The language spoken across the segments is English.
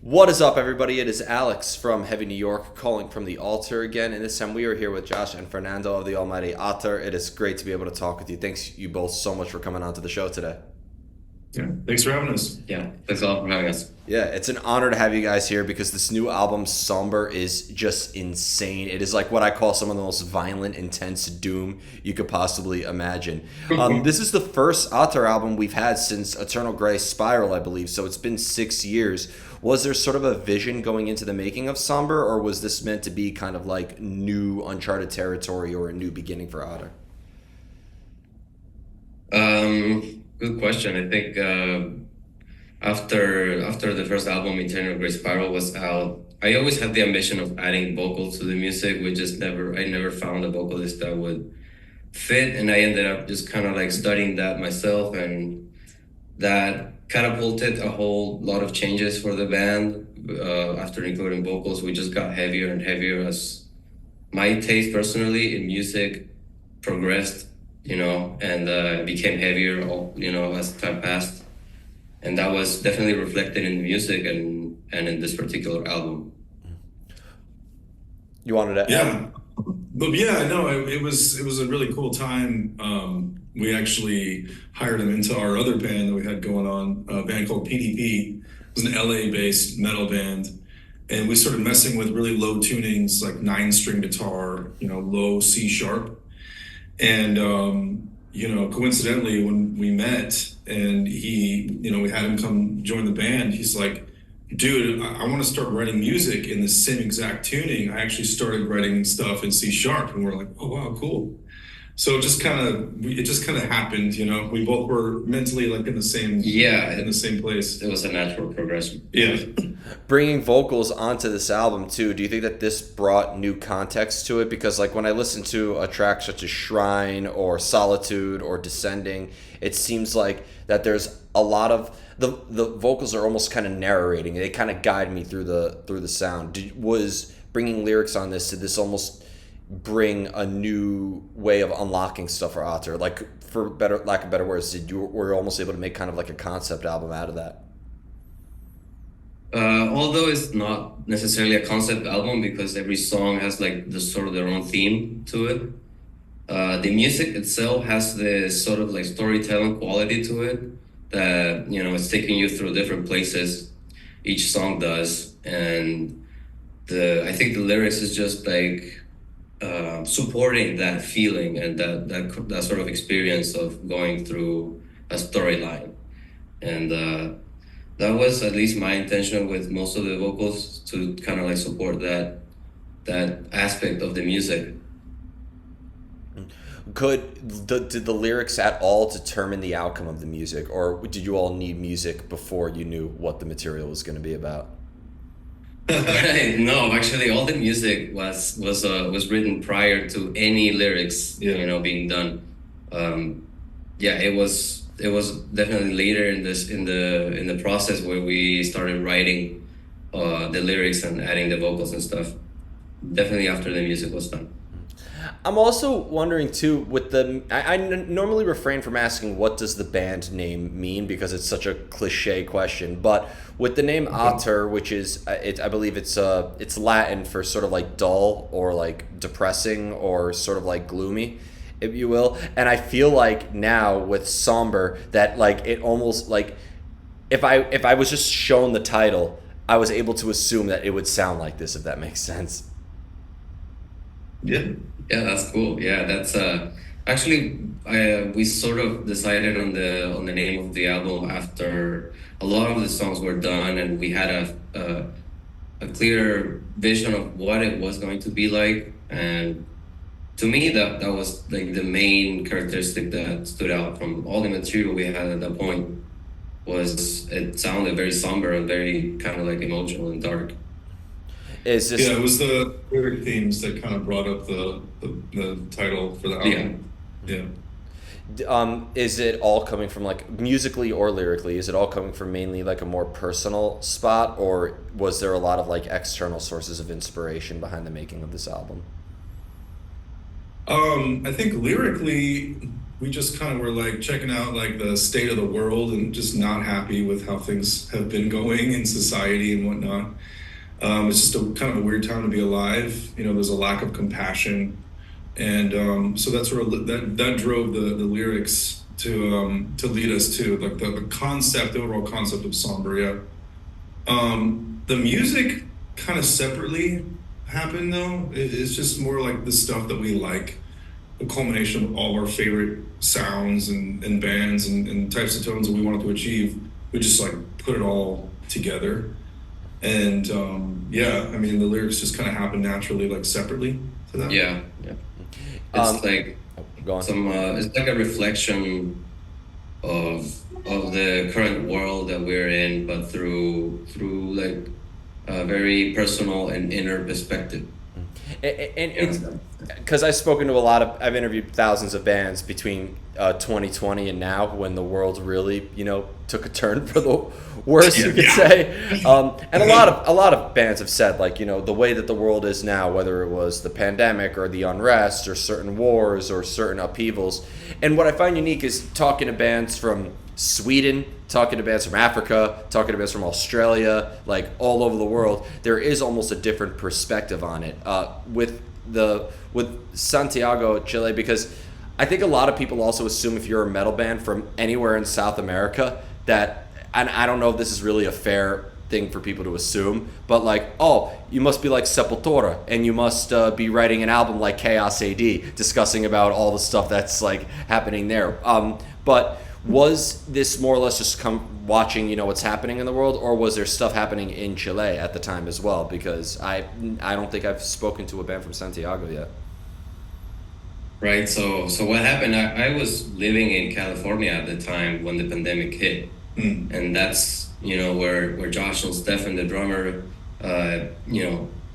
What is up, everybody? It is Alex from Heavy New York calling from the Alter again, and this time we are here with Josh and Fernando of the Almighty Ater. It is great to be able to talk with you. Thanks you both so much for coming on to the show today. Yeah, thanks for having us. Yeah, thanks a lot for having us. Yeah, it's an honor to have you guys here because this new album, Somber, is just insane. It is like what I call some of the most violent, intense doom you could possibly imagine. This is the first Ater album we've had since Eternal Grey Spiral, I believe, so it's been 6 years. Was there sort of a vision going into the making of Somber, or was this meant to be kind of like new uncharted territory or a new beginning for Ater? Good question. I think after the first album, Eternal Grey Spiral was out, I always had the ambition of adding vocals to the music. I never found a vocalist that would fit, and I ended up just kind of like studying that myself, and that catapulted a whole lot of changes for the band. After including vocals, we just got heavier and heavier as my taste personally in music progressed, and became heavier, as time passed. And that was definitely reflected in the music and in this particular album. You wanted to Yeah, but yeah, no, it was a really cool time. We actually hired him into our other band that we had going on, a band called PDP. It was an LA-based metal band, and we started messing with really low tunings, like 9-string guitar, low C sharp. And coincidentally, when we met and we had him come join the band, he's like, dude, I want to start writing music in the same exact tuning. I actually started writing stuff in C sharp, and we're like, oh wow, cool. So it just kind of happened. We both were mentally like in the same place. It was a natural progression. Yeah. Bringing vocals onto this album too, do you think that this brought new context to it? Because like when I listen to a track such as Shrine or Solitude or Descending, it seems like that there's a lot of the vocals are almost kind of narrating. They kind of guide me through the sound. Was bringing lyrics on this, did this almost bring a new way of unlocking stuff for Ater? Like, for lack of better words, were you almost able to make kind of like a concept album out of that? Although it's not necessarily a concept album because every song has like the sort of their own theme to it. The music itself has this sort of like storytelling quality to it that, it's taking you through different places. Each song does. And I think the lyrics is just like supporting that feeling and that sort of experience of going through a storyline. And that was at least my intention with most of the vocals, to kind of like support that aspect of the music. Did the lyrics at all determine the outcome of the music, or did you all need music before you knew what the material was going to be about? No, actually, all the music was written prior to any lyrics, being done. Yeah, it was definitely later in the process where we started writing the lyrics and adding the vocals and stuff. Definitely after the music was done. I'm also wondering too, with I normally refrain from asking what does the band name mean because it's such a cliche question, but with the name Ater, which is I believe it's Latin for sort of like dull or like depressing or sort of like gloomy, if you will. And I feel like now with Somber that like it almost like if I was just shown the title, I was able to assume that it would sound like this, if that makes sense. Yeah. Yeah, that's cool. Yeah, that's actually we sort of decided on the name of the album after a lot of the songs were done, and we had a clear vision of what it was going to be like. And to me, that was like the main characteristic that stood out from all the material we had at that point. Was it sounded very somber and very kind of like emotional and dark. Is this Yeah, it was the lyric themes that kind of brought up the title for the album. Yeah. Is it all coming from like musically or lyrically? Is it all coming from mainly like a more personal spot, or was there a lot of like external sources of inspiration behind the making of this album? I think lyrically, we just kind of were like checking out like the state of the world and just not happy with how things have been going in society and whatnot. It's just a kind of a weird time to be alive. You know, there's a lack of compassion, and so that's where that drove the lyrics to lead us to like the concept, the overall concept of Somber. Yeah. The music kind of separately happened though. It's just more like the stuff that we like, a culmination of all our favorite sounds and bands and types of tones that we wanted to achieve. We just like put it all together. And yeah, I mean, the lyrics just kind of happen naturally, like separately to that. Yeah, yeah. It's like Go on. it's like a reflection of the current world that we're in, but through like a very personal and inner perspective. And it's because I've interviewed thousands of bands between 2020 and now, when the world really, took a turn for the worse, you could say. And a lot of bands have said, like, the way that the world is now, whether it was the pandemic or the unrest or certain wars or certain upheavals. And what I find unique is talking to bands from Sweden, talking to bands from Africa, talking to bands from Australia, like all over the world. There is almost a different perspective on it with Santiago, Chile, because I think a lot of people also assume if you're a metal band from anywhere in South America that, and I don't know if this is really a fair thing for people to assume, but like, oh, you must be like Sepultura and you must be writing an album like Chaos AD, discussing about all the stuff that's like happening there. But was this more or less just watching, what's happening in the world, or was there stuff happening in Chile at the time as well? Because I don't think I've spoken to a band from Santiago yet. Right. So what happened? I was living in California at the time when the pandemic hit, and that's where Josh and Stefan, the drummer,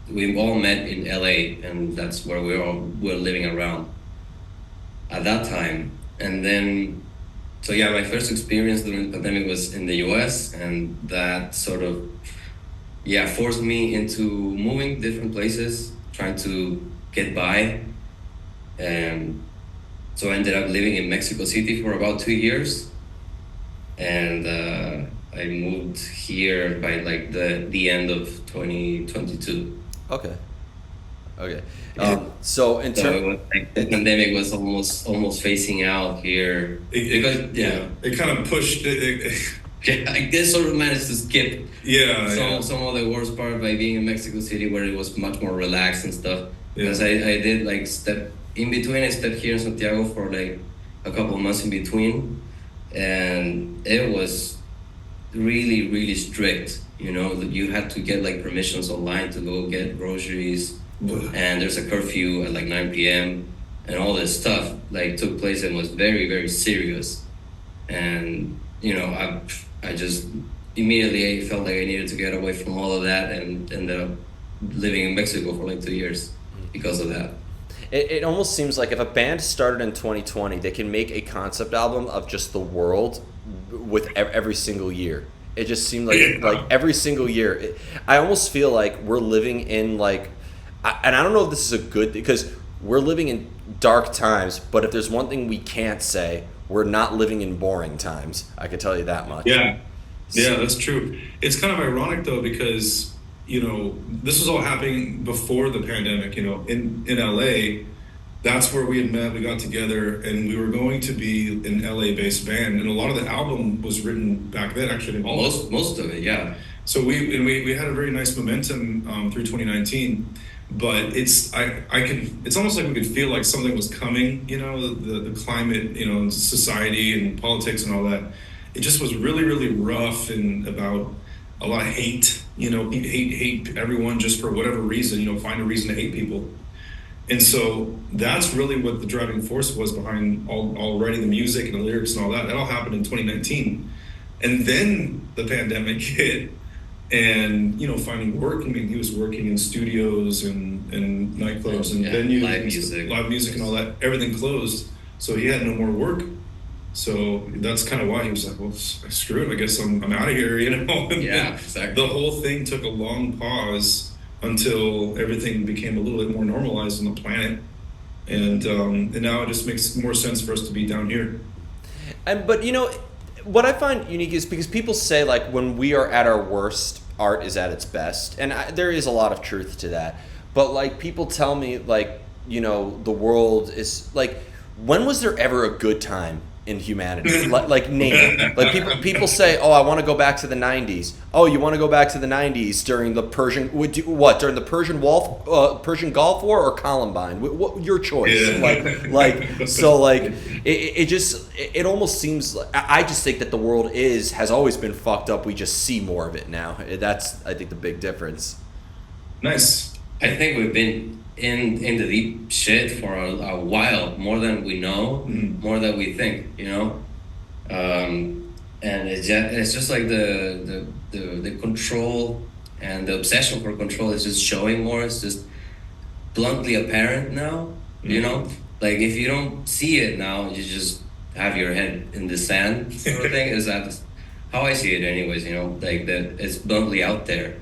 we all met in LA, and that's where we're living around at that time. And then, so yeah, my first experience during the pandemic was in the US, and that sort of forced me into moving different places, trying to get by. And so I ended up living in Mexico City for about 2 years, and I moved here by like the end of 2022. Okay. So in terms, like, the pandemic was almost phasing out here it kind of pushed it. I guess sort of managed to skip some of the worst part by being in Mexico City, where it was much more relaxed and stuff. Because I did like step in between. I stepped here in Santiago for like a couple of months in between, and it was really, really strict. You had to get like permissions online to go get groceries, and there's a curfew at like 9 p.m. and all this stuff like took place and was very, very serious. And I just immediately felt like I needed to get away from all of that, and ended up living in Mexico for like 2 years because of that. It almost seems like if a band started in 2020, they can make a concept album of just the world with every single year. It just seemed like every single year. I almost feel like we're living in like, and I don't know if this is a good thing, because we're living in dark times, but if there's one thing we can't say, we're not living in boring times. I can tell you that much. Yeah, that's true. It's kind of ironic though, because this was all happening before the pandemic. In LA, that's where we had met. We got together, and we were going to be an LA-based band, and a lot of the album was written back then. Actually, most of it, yeah. So we had a very nice momentum through 2019, but it's almost like we could feel like something was coming. The climate, society and politics and all that. It just was really, really rough, and about a lot of hate. Hate everyone just for whatever reason. Find a reason to hate people. And so that's really what the driving force was behind all writing the music and the lyrics and all that. That all happened in 2019. And then the pandemic hit, and, finding work. I mean, he was working in studios and nightclubs and venues, live music and all that. Everything closed. So he had no more work. So that's kind of why he was like, well, screw it. I guess I'm out of here, Yeah, exactly. The whole thing took a long pause until everything became a little bit more normalized on the planet. and now it just makes more sense for us to be down here. And but what I find unique is because people say like when we are at our worst, art is at its best, and there is a lot of truth to that. But like people tell me like the world is like, when was there ever a good time in humanity? Like name it. Like people say, oh, I want to go back to the '90s. Oh, you want to go back to the '90s during the during the Persian Gulf War or Columbine? What your choice? Yeah. It almost seems like I just think that the world has always been fucked up. We just see more of it now. That's I think the big difference. Nice. I think we've been in the deep shit for a while, more than we know, more than we think, and it's just like the control and the obsession for control is just showing more. It's just bluntly apparent now, like if you don't see it now, you just have your head in the sand sort of thing. Is that how I see it anyways, like that it's bluntly out there,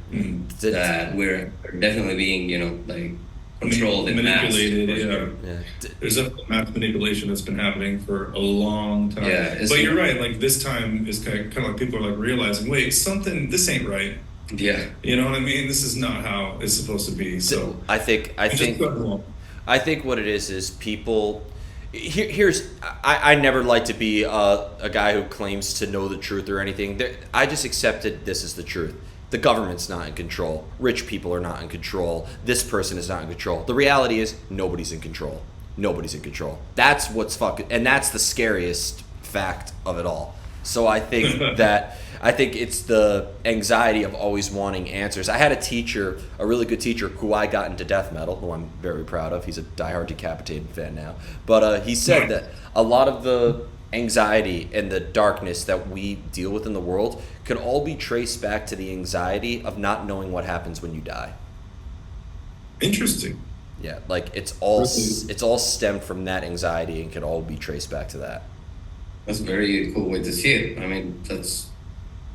that we're definitely being, like controlled and manipulated. sure. Yeah. There's a mass manipulation that's been happening for a long time. Yeah, but you're right. Like this time is kind of like people are like realizing, wait, this ain't right. Yeah. You know what I mean? This is not how it's supposed to be. So I think what it is people. I never like to be a guy who claims to know the truth or anything. I just accepted this is the truth. The government's not in control. Rich people are not in control. This person is not in control. The reality is nobody's in control. Nobody's in control. That's what's and that's the scariest fact of it all. So I think it's the anxiety of always wanting answers. I had a really good teacher who I got into death metal, who I'm very proud of. He's a diehard Decapitated fan now. But he said that a lot of the anxiety and the darkness that we deal with in the world could all be traced back to the anxiety of not knowing what happens when you die. Interesting. Yeah, like it's all stemmed from that anxiety and could all be traced back to that. That's a very cool way to see it. I mean, that's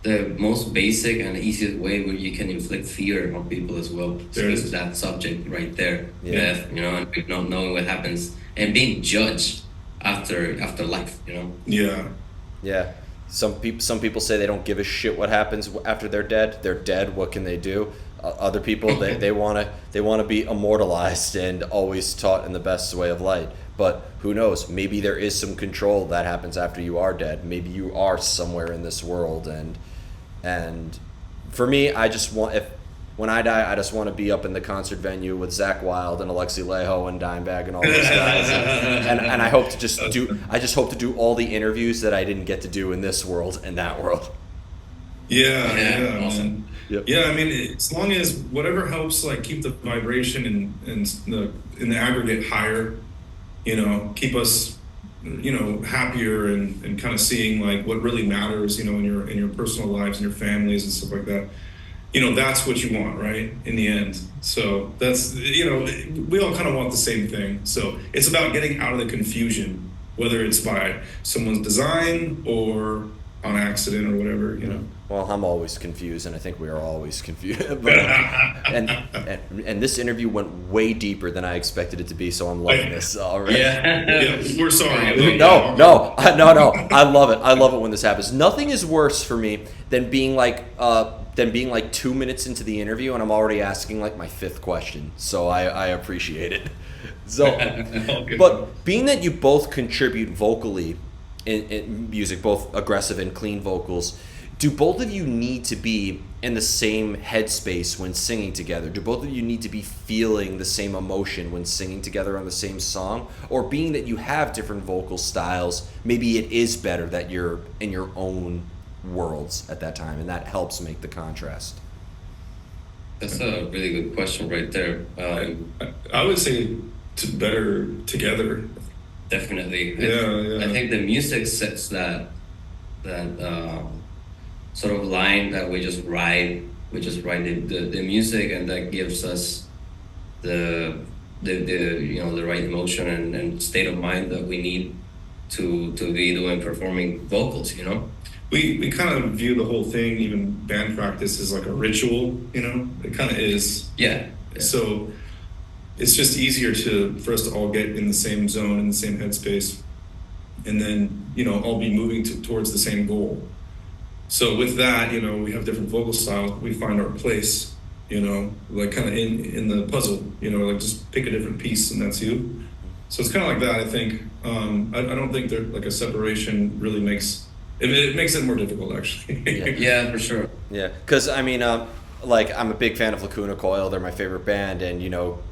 the most basic and easiest way where you can inflict fear on people as well. Because that subject right there, death, and not knowing what happens and being judged after life, Yeah. Yeah. Some people say they don't give a shit what happens after they're dead. They're dead. What can they do? Other people they want to be immortalized and always taught in the best way of light. But who knows? Maybe there is some control that happens after you are dead. Maybe you are somewhere in this world, and for me, I just want when I die, I just want to be up in the concert venue with Zakk Wylde and Alexi Laiho and Dimebag and all those guys, and I hope to I just hope to do all the interviews that I didn't get to do in this world and that world. Yeah, awesome. Yep. Yeah, I mean, as long as whatever helps, like keep the vibration and the aggregate higher, keep us, happier and kind of seeing like what really matters, in your personal lives and your families and stuff like that. That's what you want, right? In the end. So that's, we all kind of want the same thing. So it's about getting out of the confusion, whether it's by someone's design or on accident or whatever, Well, I'm always confused, and I think we are always confused. But, and this interview went way deeper than I expected it to be, so I'm loving this already. Yeah, we're sorry. No. I love it. I love it when this happens. Nothing is worse for me than being like 2 minutes into the interview and I'm already asking like my fifth question. So I appreciate it. So, but being that you both contribute vocally in music, both aggressive and clean vocals, do both of you need to be in the same headspace when singing together? Do both of you need to be feeling the same emotion when singing together on the same song? Or being that you have different vocal styles, maybe it is better that you're in your own worlds at that time, and that helps make the contrast? That's a really good question right there. I would say better together. Definitely. Yeah. I think the music sets that sort of line that we just ride. We just ride the music, and that gives us the right emotion and state of mind that we need to be performing vocals. We kind of view the whole thing, even band practice, as like a ritual. It kind of is. Yeah. So it's just easier for us to all get in the same zone, in the same headspace, and then, all be moving towards the same goal. So with that, we have different vocal styles. We find our place, like kind of in the puzzle, like just pick a different piece and that's you. So it's kind of like that, I think. I don't think that like a separation really makes it makes it more difficult, actually. Yeah, for sure. Yeah, because I mean, like I'm a big fan of Lacuna Coil. They're my favorite band, and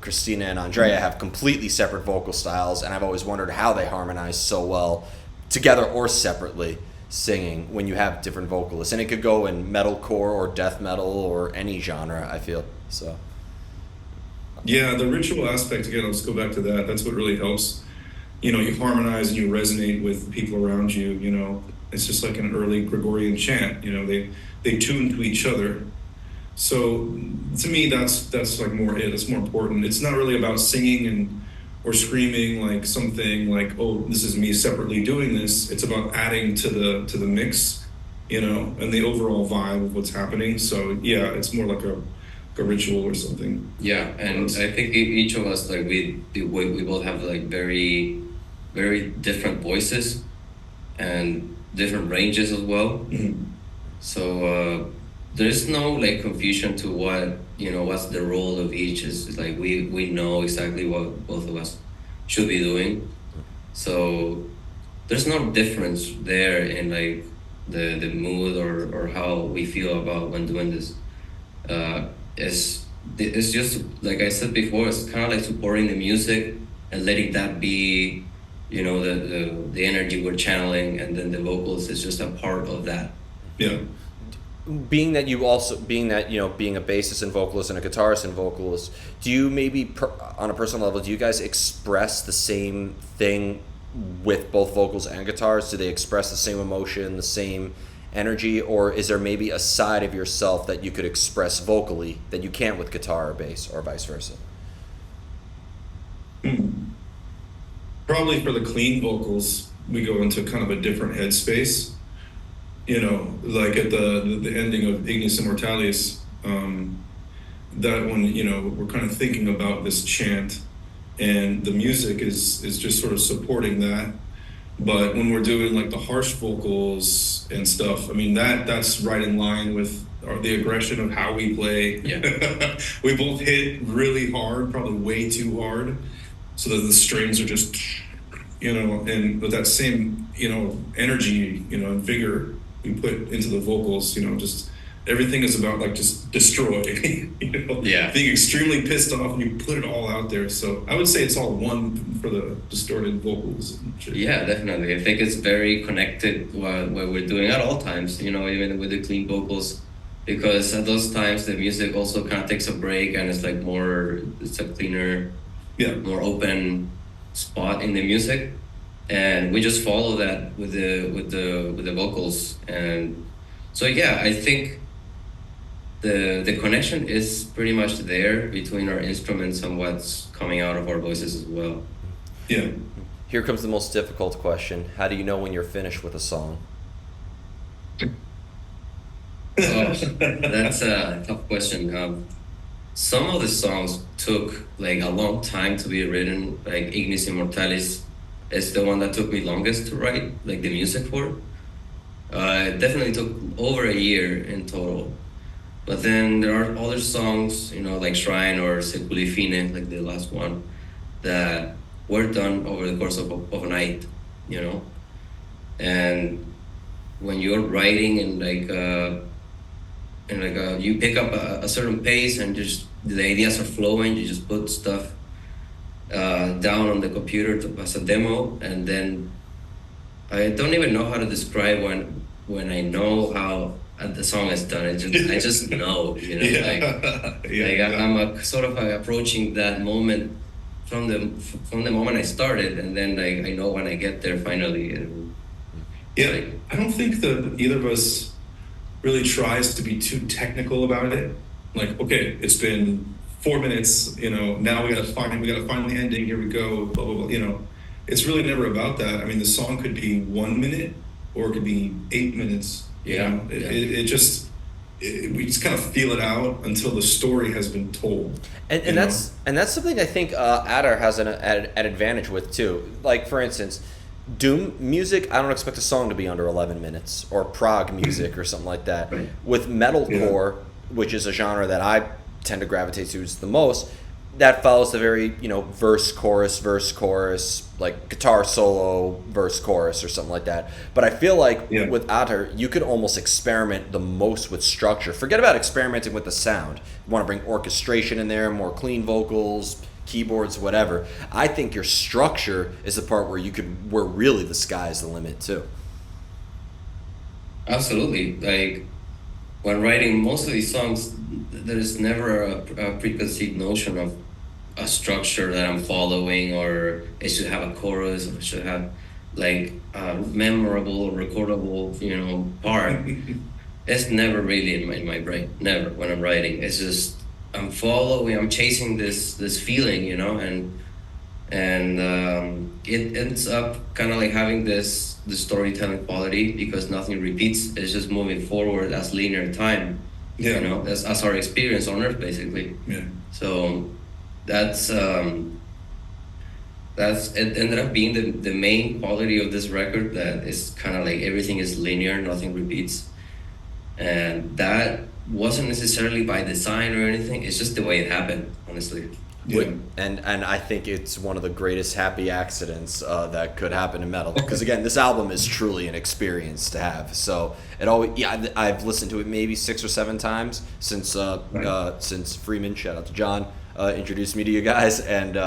Christina and Andrea have completely separate vocal styles, and I've always wondered how they harmonize so well together or separately singing when you have different vocalists. And it could go in metalcore or death metal or any genre, I feel. So Yeah, the ritual aspect, again, I'll just go back to that. That's what really helps. You harmonize and you resonate with people around you, It's just like an early Gregorian chant, they tune to each other. So to me, that's like more it. It's more important. It's not really about singing or screaming like something like, oh, this is me separately doing this. It's about adding to the mix, and the overall vibe of what's happening. So yeah, it's more like a ritual or something. Yeah, and I think each of us, like we both have like very, very different voices and different ranges as well. Mm-hmm. So there's no like confusion to what's the role of each. Is like we know exactly what both of us should be doing. So there's no difference there in like the mood or how we feel about when doing this. It's just like I said before. It's kind of like supporting the music and letting that be, the energy we're channeling, and then the vocals is just a part of that. Yeah. being that being a bassist and vocalist and a guitarist and vocalist, do you maybe on a personal level, do you guys express the same thing with both vocals and guitars? Do they express the same emotion, the same energy, or is there maybe a side of yourself that you could express vocally that you can't with guitar or bass, or vice versa? Probably for the clean vocals, we go into kind of a different headspace. Like at the ending of Ignis Immortalis, that one, we're kind of thinking about this chant, and the music is just sort of supporting that. But when we're doing like the harsh vocals and stuff, I mean that's right in line with the aggression of how we play. Yeah. We both hit really hard, probably way too hard, so that the strings are just, and with that same, energy, and vigor we put into the vocals, just everything is about like just destroy, Yeah. being extremely pissed off, and you put it all out there. So I would say it's all one for the distorted vocals and shit. Yeah, definitely. I think it's very connected what we're doing at all times, even with the clean vocals, because at those times the music also kind of takes a break, and it's a cleaner, Yeah. more open spot in the music, and we just follow that with the vocals. And so yeah, I think the connection is pretty much there between our instruments and what's coming out of our voices as well. Yeah. Here comes the most difficult question. How do you know when you're finished with a song? Oh, that's a tough question. Some of the songs took like a long time to be written. Like Ignis Immortalis is the one that took me longest to write, like the music for. It definitely took over a year in total. But then there are other songs, like Shrine or Seculi Fine, like the last one, that were done over the course of a night, And when you're writing you pick up a certain pace, and just the ideas are flowing, you just put stuff down on the computer as a demo, and then I don't even know how to describe when I know how the song is done. I just know, I'm sort of approaching that moment from the moment I started, and then I know when I get there finally. Yeah, I don't think that either of us really tries to be too technical about it. Like, okay, it's been 4 minutes, now we gotta find the ending, here we go, blah, blah, blah, It's really never about that. I mean, the song could be 1 minute or it could be 8 minutes. Yeah. It just, we just kind of feel it out until the story has been told. And You know? that's something I think Ater has an advantage with too. Like for instance, doom music, I don't expect a song to be under 11 minutes, or prog music or something like that. Right. With Yeah. metalcore, which is a genre that I tend to gravitate to the most, that follows the very, verse chorus, like guitar solo verse chorus or something like that. But I feel like Yeah. with Ater, you could almost experiment the most with structure. Forget about experimenting with the sound. You want to bring orchestration in there, more clean vocals, keyboards, whatever. I think your structure is the part where really the sky's the limit too. Absolutely. Like when writing most of these songs, there's never a preconceived notion of a structure that I'm following, or it should have a chorus, or it should have like a memorable or recordable, part. It's never really in my brain. Never when I'm writing. It's just I'm chasing this feeling, and it ends up kind of like having the storytelling quality because nothing repeats. It's just moving forward as linear time, Yeah. as our experience on Earth basically. Yeah. So that's it ended up being the main quality of this record, that is kind of like everything is linear, nothing repeats, and that wasn't necessarily by design or anything. It's just the way it happened, honestly. Yeah. And I think it's one of the greatest happy accidents that could happen in metal. Because again, this album is truly an experience to have. So it always, yeah, I've listened to it maybe 6 or 7 times since Freeman, shout out to John, introduced me to you guys, and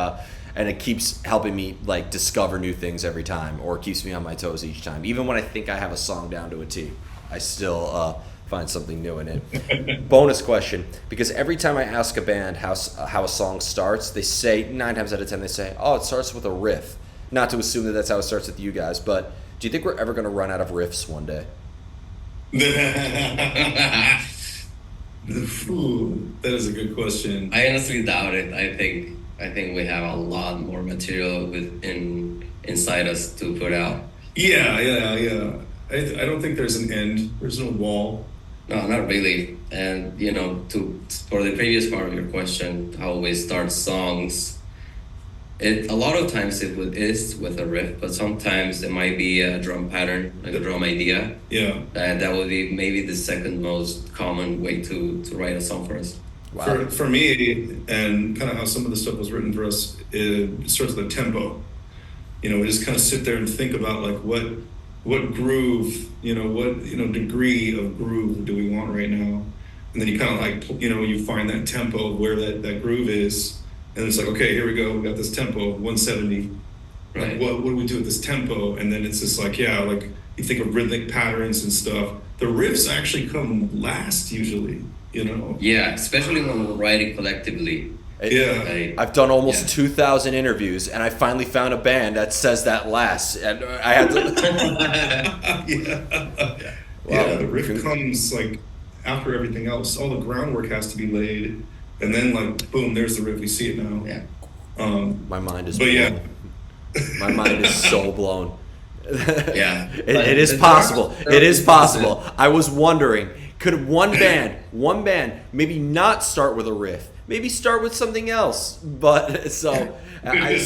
it keeps helping me like discover new things every time, or keeps me on my toes each time. Even when I think I have a song down to a T, I still find something new in it. Bonus question, because every time I ask a band how a song starts, they say 9 times out of 10 they say, "Oh, it starts with a riff." Not to assume that that's how it starts with you guys, but do you think we're ever going to run out of riffs one day? Ooh, that is a good question. I honestly doubt it. I think we have a lot more material inside us to put out. Yeah. I don't think there's an end. There's no wall. No, not really. And for the previous part of your question, how we start songs, a lot of times is with a riff, but sometimes it might be a drum pattern, like a drum idea. Yeah. And that would be maybe the second most common way to write a song for us. Wow. For me, and kind of how some of the stuff was written for us, it starts with a tempo. We just kind of sit there and think about like what groove, what degree of groove do we want right now, and then you kind of like you find that tempo of where that groove is, and it's like, okay, here we go, we got this tempo 170. Right. Like, what do we do with this tempo? And then it's just like, yeah, like you think of rhythmic patterns and stuff. The riffs actually come last usually. Yeah, especially when we're writing collectively. Yeah. I've done almost Yeah. 2,000 interviews, and I finally found a band that says that last. And I had to. Yeah. Wow. Yeah, the riff comes like after everything else. All the groundwork has to be laid, and then like boom, there's the riff. We see it now. Yeah. My mind is But blown. yeah. My mind is so blown. Yeah. It is possible. It is possible. I was wondering, could one band maybe not start with a riff? Maybe start with something else. But so I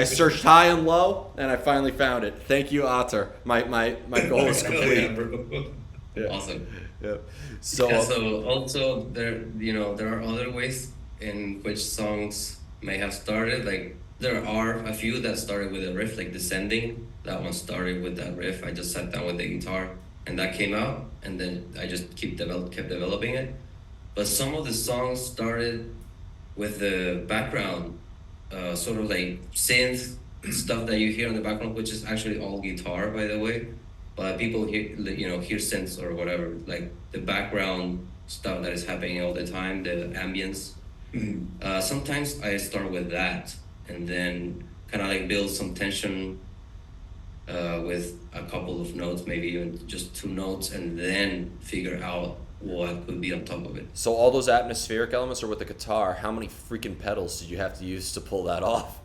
searched high and low, and I finally found it. Thank you, Ater. My goal is complete. Yeah. Awesome. Yeah. So Yeah, so also there are other ways in which songs may have started. Like there are a few that started with a riff, like Descending. That one started with that riff. I just sat down with the guitar and that came out, and then I just kept developing it. But some of the songs started with the background, sort of like synth stuff that you hear in the background, which is actually all guitar, by the way. But people hear synths or whatever, like the background stuff that is happening all the time, the ambience. Mhm. Sometimes I start with that, and then kind of like build some tension with a couple of notes, maybe even just 2 notes, and then figure out what could be on top of it. So all those atmospheric elements are with the guitar. How many freaking pedals did you have to use to pull that off?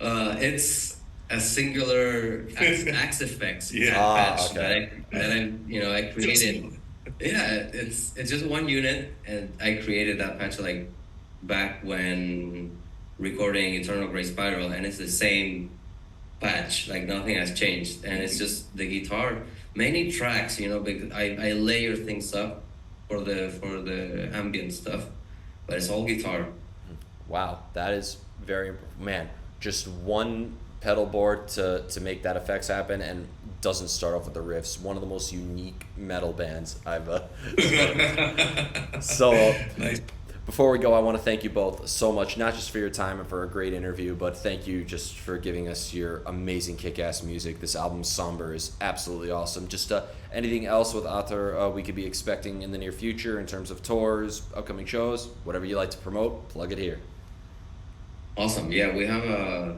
It's a singular axe effects Yeah. Ah, patch okay. that I created Yeah, it's just one unit, and I created that patch like back when recording Eternal Grey Spiral, and it's the same patch, like nothing has changed, and it's just the guitar. Many tracks, you know, because I layer things up for the ambient stuff, but it's all guitar. Wow, that is very man. Just one pedal board to make that effects happen, and doesn't start off with the riffs. One of the most unique metal bands I've so. Nice. Before we go, I want to thank you both so much, not just for your time and for a great interview, but thank you just for giving us your amazing kick-ass music. This album, Somber, is absolutely awesome. Just anything else with Ater we could be expecting in the near future in terms of tours, upcoming shows, whatever you like to promote, plug it here. Awesome. Yeah, we have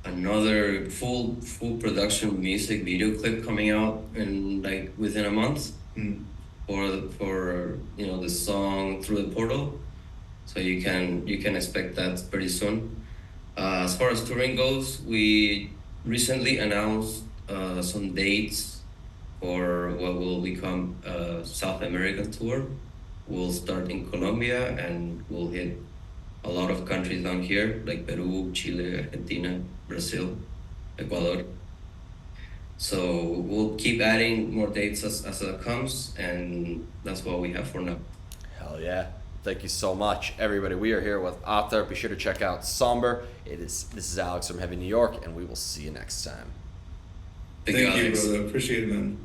another full production music video clip coming out in like within a month for you know the song Through the Portal. So you can expect that pretty soon. As far as touring goes, we recently announced some dates for what will become a South American tour. We'll start in Colombia and we'll hit a lot of countries down here like Peru, Chile, Argentina, Brazil, Ecuador. So we'll keep adding more dates as it comes, and that's what we have for now. Hell yeah. Thank you so much, everybody. We are here with Ater. Be sure to check out Somber. This is Alex from Heavy New York, and we will see you next time. Thank you, Thank you, Alex. brother. Appreciate it, man.